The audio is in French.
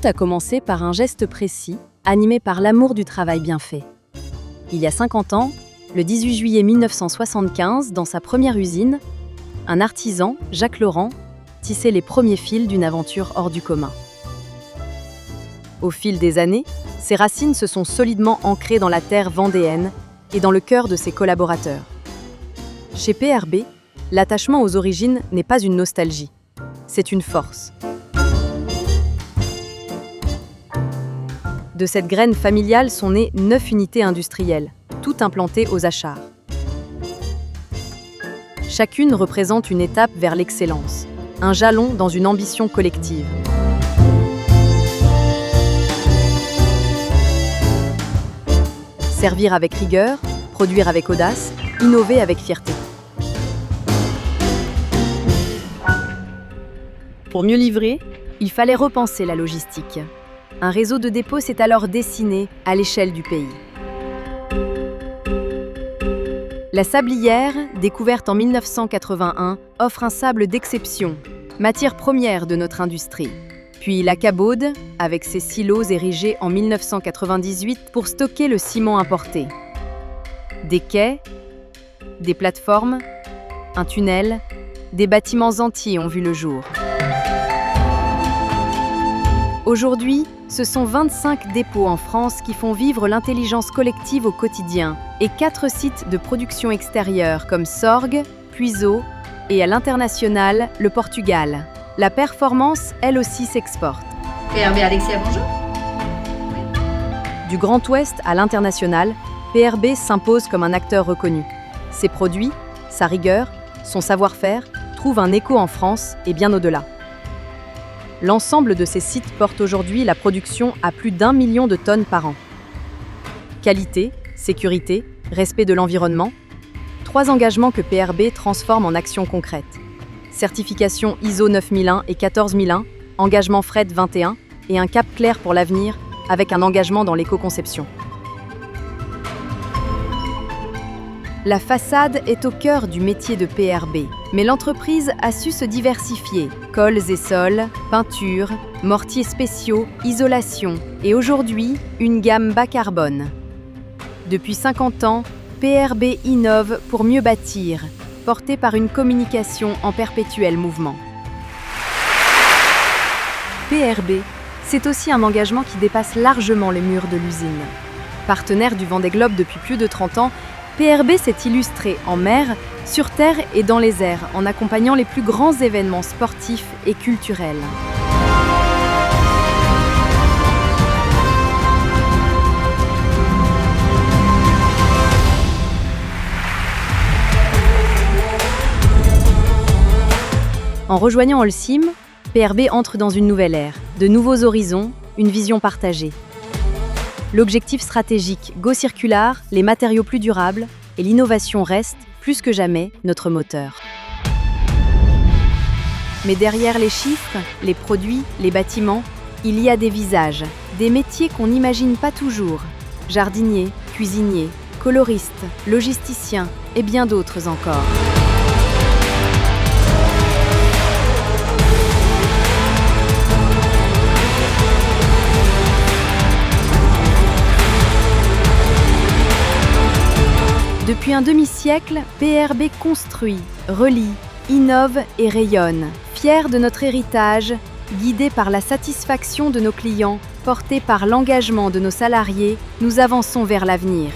a commencé par un geste précis, animé par l'amour du travail bien fait. Il y a 50 ans, le 18 juillet 1975, dans sa première usine, un artisan, Jacques Laurent, tissait les premiers fils d'une aventure hors du commun. Au fil des années, ses racines se sont solidement ancrées dans la terre vendéenne et dans le cœur de ses collaborateurs. Chez PRB, l'attachement aux origines n'est pas une nostalgie, c'est une force. De cette graine familiale sont nées 9 unités industrielles, toutes implantées aux Achars. Chacune représente une étape vers l'excellence, un jalon dans une ambition collective. Servir avec rigueur, produire avec audace, innover avec fierté. Pour mieux livrer, il fallait repenser la logistique. Un réseau de dépôts s'est alors dessiné à l'échelle du pays. La sablière, découverte en 1981, offre un sable d'exception, matière première de notre industrie. Puis la Cabaude, avec ses silos érigés en 1998 pour stocker le ciment importé. Des quais, des plateformes, un tunnel, des bâtiments entiers ont vu le jour. Aujourd'hui, ce sont 25 dépôts en France qui font vivre l'intelligence collective au quotidien et 4 sites de production extérieure comme Sorgues, Puiseaux et à l'international, le Portugal. La performance, elle aussi, s'exporte. PRB Alexia, bonjour. Du Grand Ouest à l'international, PRB s'impose comme un acteur reconnu. Ses produits, sa rigueur, son savoir-faire trouvent un écho en France et bien au-delà. L'ensemble de ces sites porte aujourd'hui la production à plus d'1 million de tonnes par an. Qualité, sécurité, respect de l'environnement, 3 engagements que PRB transforme en actions concrètes. Certification ISO 9001 et 14001, engagement FRED 21 et un cap clair pour l'avenir avec un engagement dans l'éco-conception. La façade est au cœur du métier de PRB, mais l'entreprise a su se diversifier. Cols et sols, peinture, mortiers spéciaux, isolation et aujourd'hui, une gamme bas carbone. Depuis 50 ans, PRB innove pour mieux bâtir, porté par une communication en perpétuel mouvement. PRB, c'est aussi un engagement qui dépasse largement les murs de l'usine. Partenaire du Vendée Globe depuis plus de 30 ans, PRB s'est illustré en mer, sur terre et dans les airs en accompagnant les plus grands événements sportifs et culturels. En rejoignant Holcim, PRB entre dans une nouvelle ère, de nouveaux horizons, une vision partagée. L'objectif stratégique Go Circular, les matériaux plus durables et l'innovation restent, plus que jamais, notre moteur. Mais derrière les chiffres, les produits, les bâtiments, il y a des visages, des métiers qu'on n'imagine pas toujours. Jardiniers, cuisiniers, coloristes, logisticiens et bien d'autres encore. Depuis un demi-siècle, PRB construit, relie, innove et rayonne. Fiers de notre héritage, guidés par la satisfaction de nos clients, portés par l'engagement de nos salariés, nous avançons vers l'avenir.